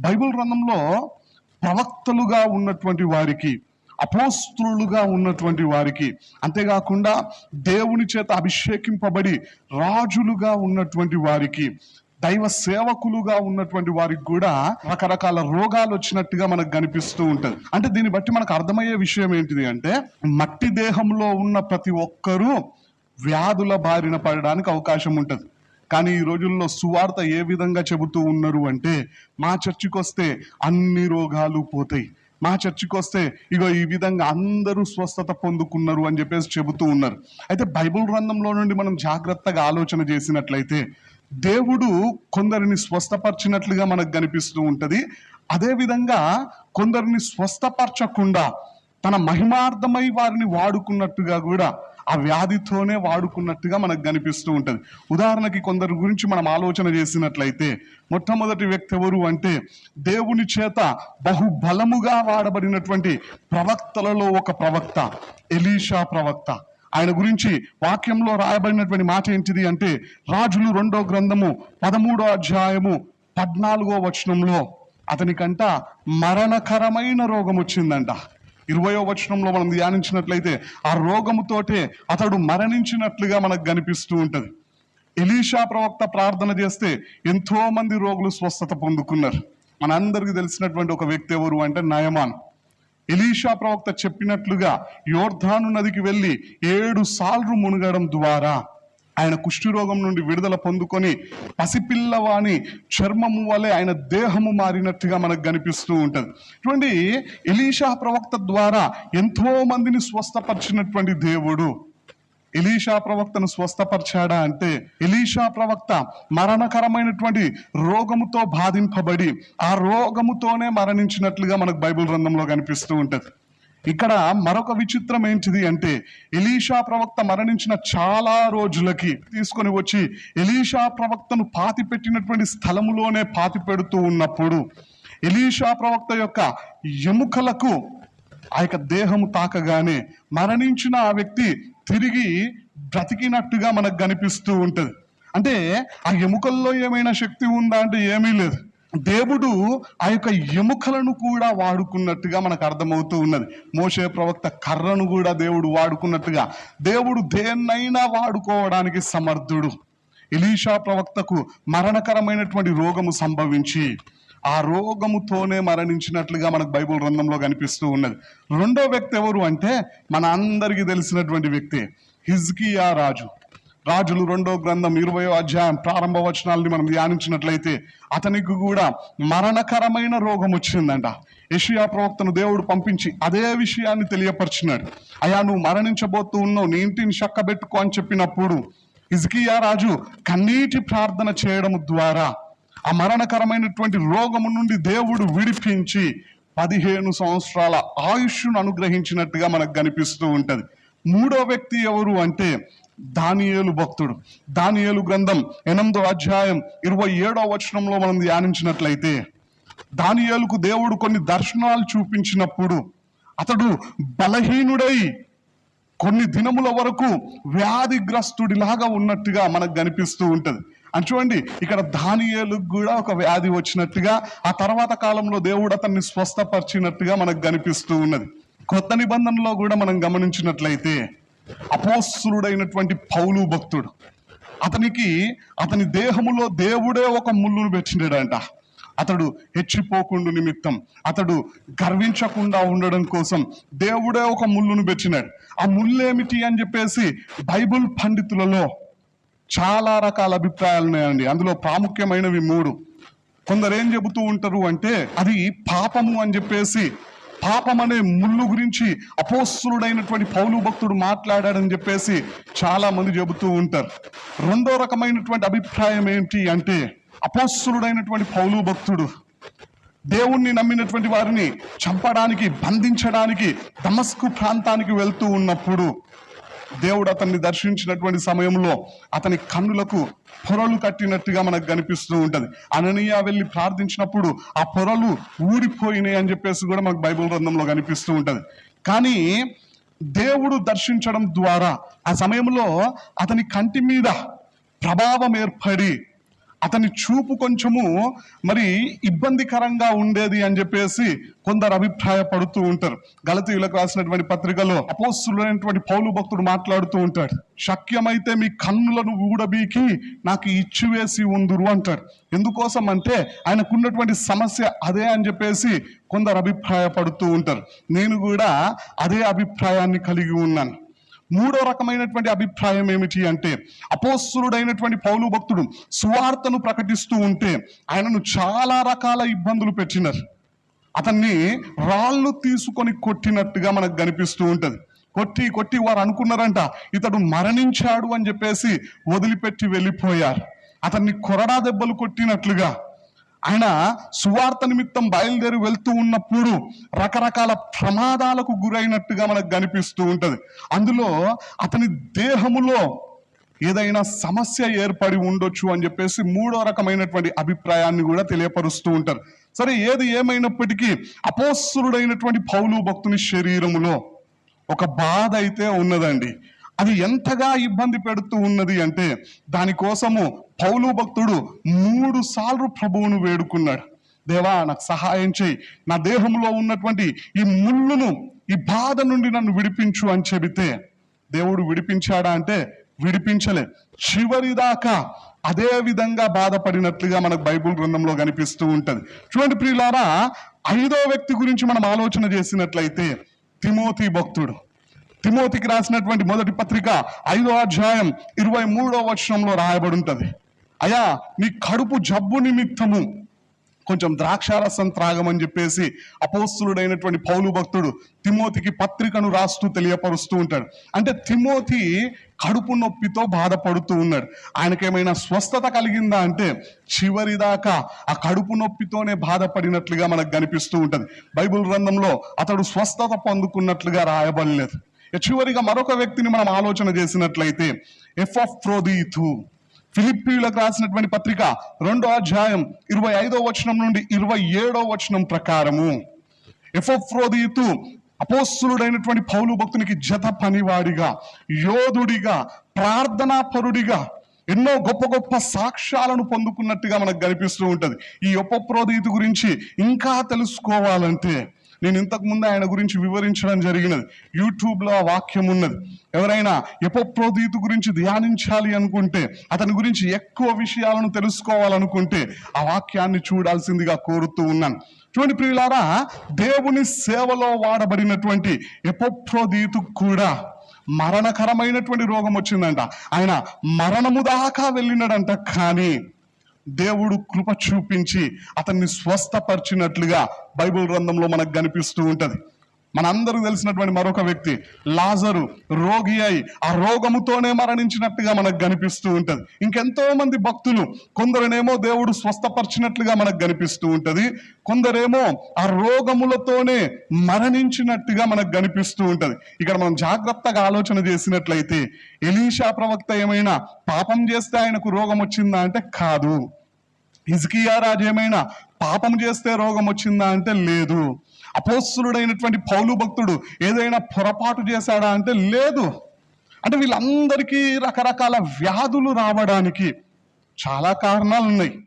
Bible గ్రంథంలో ప్రవక్తలుగా ఉన్నటువంటి వారికి, అపోస్తులుగా ఉన్నటువంటి వారికి, అంతేకాకుండా దేవుని చేత అభిషేకింపబడి రాజులుగా ఉన్నటువంటి వారికి, దైవ సేవకులుగా ఉన్నటువంటి వారికి కూడా రకరకాల రోగాలు వచ్చినట్టుగా మనకు కనిపిస్తూ ఉంటది. అంటే దీన్ని బట్టి మనకు అర్థమయ్యే విషయం ఏంటిది అంటే, మట్టి దేహంలో ఉన్న ప్రతి ఒక్కరూ వ్యాధుల బారిన పడడానికి అవకాశం ఉంటది. కానీ ఈ రోజుల్లో సువార్త ఏ విధంగా చెబుతూ ఉన్నారు అంటే, మా చర్చికి వస్తే అన్ని రోగాలు పోతాయి, మా చర్చికి వస్తే ఇగో ఈ విధంగా అందరూ స్వస్థత పొందుకున్నారు అని చెప్పేసి చెబుతూ ఉన్నారు. అయితే బైబిల్ గ్రంథంలో నుండి మనం జాగ్రత్తగా ఆలోచన చేసినట్లయితే, దేవుడు కొందరిని స్వస్థపరిచినట్లుగా మనకు కనిపిస్తూ ఉంటది. అదే విధంగా కొందరిని స్వస్థపరచకుండా తన మహిమార్థమై వారిని వాడుకున్నట్టుగా కూడా ఆ వ్యాధితోనే వాడుకున్నట్టుగా మనకు కనిపిస్తూ ఉంటది. ఉదాహరణకి కొందరి గురించి మనం ఆలోచన చేసినట్లయితే, మొట్టమొదటి వ్యక్తి ఎవరు అంటే, దేవుని చేత బహుబలముగా వాడబడినటువంటి ప్రవక్తలలో ఒక ప్రవక్త ఎలీషా ప్రవక్త. ఆయన గురించి వాక్యంలో రాయబడినటువంటి మాట ఏంటిది అంటే, రాజులు 2వ గ్రంథము 13వ అధ్యాయము 14వ వచనంలో అతనికంట మరణకరమైన రోగం వచ్చిందంట. 20వ వచనంలో మనం ధ్యానించినట్లయితే ఆ రోగముతోటే అతడు మరణించినట్లుగా మనకు కనిపిస్తూ ఉంటది. ఎలీషా ప్రవక్త ప్రార్థన చేస్తే ఎంతో మంది రోగులు స్వస్థత పొందుకున్నారు. మనందరికీ తెలిసినటువంటి ఒక వ్యక్తి ఎవరు అంటే నయమాన్. ఎలీషా ప్రవక్త చెప్పినట్లుగా యోర్దాను నదికి వెళ్ళి 7 సార్లు మునగడం ద్వారా ఆయన కుష్ఠరోగం నుండి విడుదల పొందుకొని పసిపిల్లవాని చర్మము వలె ఆయన దేహము మారినట్టుగా మనకు కనిపిస్తూ ఉంటది. చూడండి, ఎలీషా ప్రవక్త ద్వారా ఎంతో మందిని స్వస్థపరిచినటువంటి దేవుడు ఎలీషా ప్రవక్తను స్వస్థపరిచాడా అంటే, ఎలీషా ప్రవక్త మరణకరమైనటువంటి రోగముతో బాధింపబడి ఆ రోగముతోనే మరణించినట్లుగా మనకు బైబిల్ గ్రంథంలో కనిపిస్తూ ఉంటది. ఇక్కడ మరొక విచిత్రం ఏంటిది అంటే, ఎలీషా ప్రవక్త మరణించిన చాలా రోజులకి తీసుకొని వచ్చి ఎలీషా ప్రవక్తను పాతి పెట్టినటువంటి స్థలములోనే పాతి పెడుతూ ఉన్నప్పుడు ఎలీషా ప్రవక్త యొక్క ఎముకలకు ఆ యొక్క దేహము తాకగానే మరణించిన ఆ వ్యక్తి తిరిగి బ్రతికినట్టుగా మనకు కనిపిస్తూ ఉంటది. అంటే ఆ ఎముకల్లో ఏమైనా శక్తి ఉందా అంటే ఏమీ లేదు. దేవుడు ఆ యొక్క ఎముకలను కూడా వాడుకున్నట్టుగా మనకు అర్థమవుతూ ఉన్నది. మోషే ప్రవక్త కర్రను కూడా దేవుడు వాడుకున్నట్టుగా దేవుడు దేన్నైనా వాడుకోవడానికి సమర్థుడు. ఎలీషా ప్రవక్తకు మరణకరమైనటువంటి రోగము సంభవించి ఆ రోగముతోనే మరణించినట్లుగా మనకు బైబిల్ గ్రంథంలో కనిపిస్తూ ఉన్నది. 2వ వ్యక్తి ఎవరు అంటే, మన అందరికీ తెలిసినటువంటి వ్యక్తి హిజ్కియా రాజు. రాజులు 2వ గ్రంథం 20వ అధ్యాయం ప్రారంభ వచనాలని మనం ధ్యానించినట్లయితే అతనికి కూడా మరణకరమైన రోగం వచ్చిందంట. యెషయా ప్రవక్తను దేవుడు పంపించి అదే విషయాన్ని తెలియపరిచినాడు. అయ్యా, నువ్వు మరణించబోతూ ఉన్నావు, నీ ఇంటిని చక్కబెట్టుకో అని చెప్పినప్పుడు హిజ్కియా రాజు కన్నీటి ప్రార్థన చేయడం ద్వారా ఆ మరణకరమైనటువంటి రోగము నుండి దేవుడు విడిపించి 15 సంవత్సరాల ఆయుష్ను అనుగ్రహించినట్టుగా మనకు కనిపిస్తూ ఉంటది. 3వ వ్యక్తి ఎవరు అంటే దానియేలు భక్తుడు. దానియేలు గ్రంథం 8వ అధ్యాయం 27వ వచనంలో మనం ధ్యానించినట్లయితే, దానియేలుకు దేవుడు కొన్ని దర్శనాలు చూపించినప్పుడు అతడు బలహీనుడై కొన్ని దినముల వరకు వ్యాధిగ్రస్తుడిలాగా ఉన్నట్టుగా మనకు కనిపిస్తూ ఉంటది. అని చూడండి, ఇక్కడ దానియేలుకు కూడా ఒక వ్యాధి వచ్చినట్టుగా ఆ తర్వాత కాలంలో దేవుడు అతన్ని స్వస్థపరిచినట్టుగా మనకు కనిపిస్తూ ఉన్నది. కొత్త నిబంధనలో కూడా మనం గమనించినట్లయితే అపోస్తలుడైనటువంటి పౌలు భక్తుడు, అతని దేహములో దేవుడే ఒక ముళ్ళును పెట్టినాడంట. అతడు హెచ్చిపోకుండా నిమిత్తం, అతడు గర్వించకుండా ఉండడం కోసం దేవుడే ఒక ముళ్ళును పెట్టినాడు. ఆ ముళ్ళు ఏమిటి అని చెప్పేసి బైబిల్ పండితులలో చాలా రకాల అభిప్రాయాలు ఉన్నాయండి. అందులో ప్రాముఖ్యమైనవి 3. కొందరు ఏం చెబుతూ ఉంటారు అంటే, అది పాపము అని చెప్పేసి, పాపం అనే ముళ్ళు గురించి అపోస్తలుడైనటువంటి పౌలు భక్తుడు మాట్లాడాడని చెప్పేసి చాలా మంది చెబుతూ ఉంటారు. 2వ రకమైనటువంటి అభిప్రాయం ఏంటి అంటే, అపోస్తలుడైనటువంటి పౌలు భక్తుడు దేవుణ్ణి నమ్మినటువంటి వారిని చంపడానికి, బంధించడానికి దమస్కు ప్రాంతానికి వెళ్తూ ఉన్నప్పుడు దేవుడు అతన్ని దర్శించినటువంటి సమయంలో అతని కన్నులకు పొరలు కట్టినట్టుగా మనకు కనిపిస్తూ ఉంటది. అననీయ వెళ్ళి ప్రార్థించినప్పుడు ఆ పొరలు ఊడిపోయినాయి అని చెప్పేసి కూడా మనకు బైబిల్ గ్రంథంలో కనిపిస్తూ ఉంటది. కానీ దేవుడు దర్శించడం ద్వారా ఆ సమయంలో అతని కంటి మీద ప్రభావం ఏర్పడి అతని చూపు కొంచెము మరి ఇబ్బందికరంగా ఉండేది అని చెప్పేసి కొందరు అభిప్రాయపడుతూ ఉంటారు. గలతీయులకు రాసినటువంటి పత్రికలో అపోస్తలుడైనటువంటి పౌలు భక్తుడు మాట్లాడుతూ ఉంటాడు, శక్యమైతే మీ కన్నులను ఊడబీకి నాకు ఇచ్చివేసి ఉందురు అంటాడు. ఎందుకోసం అంటే ఆయనకున్నటువంటి సమస్య అదే అని చెప్పేసి కొందరు అభిప్రాయపడుతూ ఉంటారు. నేను కూడా అదే అభిప్రాయాన్ని కలిగి ఉన్నాను. మూడో రకమైనటువంటి అభిప్రాయం ఏమిటి అంటే, అపోస్తలుడైనటువంటి పౌలు భక్తుడు సువార్తను ప్రకటిస్తూ ఉంటే ఆయనను చాలా రకాల ఇబ్బందులు పెట్టినారు. అతన్ని రాళ్ళు తీసుకొని కొట్టినట్టుగా మనకు కనిపిస్తూ ఉంటది. కొట్టి కొట్టి వారు అనుకున్నారంట ఇతడు మరణించాడు అని చెప్పేసి వదిలిపెట్టి వెళ్ళిపోయారు. అతన్ని కొరడా దెబ్బలు కొట్టినట్లుగా ఆయన సువార్త నిమిత్తం బయలుదేరి వెళ్తూ ఉన్నప్పుడు రకరకాల ప్రమాదాలకు గురైనట్టుగా మనకు కనిపిస్తూ ఉంటది. అందులో అతని దేహములో ఏదైనా సమస్య ఏర్పడి ఉండొచ్చు అని చెప్పేసి మూడో రకమైనటువంటి అభిప్రాయాన్ని కూడా తెలియపరుస్తూ ఉంటారు. సరే, ఏది ఏమైనప్పటికీ అపోస్తలుడైనటువంటి పౌలు భక్తుని శరీరములో ఒక బాధ అయితే ఉన్నదండి. అది ఎంతగా ఇబ్బంది పెడుతూ ఉన్నది అంటే దానికోసము పౌలు భక్తుడు 3 సార్లు ప్రభువును వేడుకున్నాడు. దేవా, నాకు సహాయం చేయి, నా దేహంలో ఉన్నటువంటి ఈ ముళ్ళును, ఈ బాధ నుండి నన్ను విడిపించు అని చెబితే దేవుడు విడిపించాడా అంటే విడిపించలే. చివరి దాకా అదే విధంగా బాధపడినట్లుగా మనకు బైబిల్ గ్రంథంలో కనిపిస్తూ ఉంటది. చూడండి ప్రియులారా, 5వ వ్యక్తి గురించి మనం ఆలోచన చేసినట్లయితే తిమోతి భక్తుడు. తిమోతికి రాసినటువంటి మొదటి పత్రిక 5వ అధ్యాయం 23వ వచనంలో రాయబడి ఉంటది, అయ్యా నీ కడుపు జబ్బు నిమిత్తము కొంచెం ద్రాక్షారసం త్రాగమని చెప్పేసి అపోస్తలుడైనటువంటి పౌలు భక్తుడు తిమోతికి పత్రికను రాస్తూ తెలియపరుస్తూ ఉంటాడు. అంటే తిమోతి కడుపు నొప్పితో బాధపడుతూ ఉన్నాడు. ఆయనకేమైనా స్వస్థత కలిగిందా అంటే చివరిదాకా ఆ కడుపు నొప్పితోనే బాధపడినట్లుగా మనకు కనిపిస్తూ ఉంటది. బైబిల్ గ్రంథంలో అతడు స్వస్థత పొందుకున్నట్లుగా రాయబడలేదు. చివరిగా మరొక వ్యక్తిని మనం ఆలోచన చేసినట్లయితే ఎపఫ్రోదితు. ఫిలిప్పీయులకు రాసినటువంటి పత్రిక 2వ అధ్యాయం 25వ వచనం నుండి 27వ వచనం ప్రకారము ఎపఫ్రోదితు అపోస్తలుడైనటువంటి పౌలు భక్తునికి జత పనివాడిగా, యోధుడిగా, ప్రార్థనాపరుడిగా ఎన్నో గొప్ప గొప్ప సాక్ష్యాలను పొందుకున్నట్టుగా మనకు కనిపిస్తూ ఉంటది. ఈ ఎపఫ్రోదితు గురించి ఇంకా తెలుసుకోవాలంటే నేను ఇంతకు ముందు ఆయన గురించి వివరించడం జరిగినది. యూట్యూబ్లో ఆ వాక్యం ఉన్నది. ఎవరైనా ఎపఫ్రోదితు గురించి ధ్యానించాలి అనుకుంటే, అతని గురించి ఎక్కువ విషయాలను తెలుసుకోవాలనుకుంటే ఆ వాక్యాన్ని చూడాల్సిందిగా కోరుతూ ఉన్నాను. చూడండి ప్రియులారా, దేవుని సేవలో వాడబడినటువంటి ఎపఫ్రోదితు కూడా మరణకరమైనటువంటి రోగం వచ్చిందంట. ఆయన మరణము దాకా వెళ్ళినాడంట. కానీ దేవుడు కృప చూపించి అతన్ని స్వస్థపరిచినట్లుగా బైబిల్ గ్రంథంలో మనకు కనిపిస్తూ ఉంటది. మనందరూ తెలిసినటువంటి మరొక వ్యక్తి లాజరు రోగి అయి ఆ రోగముతోనే మరణించినట్టుగా మనకు కనిపిస్తూ ఉంటది. ఇంకెంతో మంది భక్తులు, కొందరునేమో దేవుడు స్వస్థపరిచినట్లుగా మనకు కనిపిస్తూ ఉంటది, కొందరేమో ఆ రోగములతోనే మరణించినట్టుగా మనకు కనిపిస్తూ ఉంటది. ఇక్కడ మనం జాగ్రత్తగా ఆలోచన చేసినట్లయితే ఎలీషా ప్రవక్త ఏమైనా పాపం చేస్తే ఆయనకు రోగం వచ్చిందా అంటే కాదు. హిజ్కియా రాజు ఏమైనా పాపం చేస్తే రోగం వచ్చిందా అంటే లేదు. అపోస్తలుడైనటువంటి పౌలు భక్తుడు ఏదైనా పొరపాటు చేశాడా అంటే లేదు. అంటే వీళ్ళందరికీ రకరకాల వ్యాధులు రావడానికి చాలా కారణాలు ఉన్నాయి.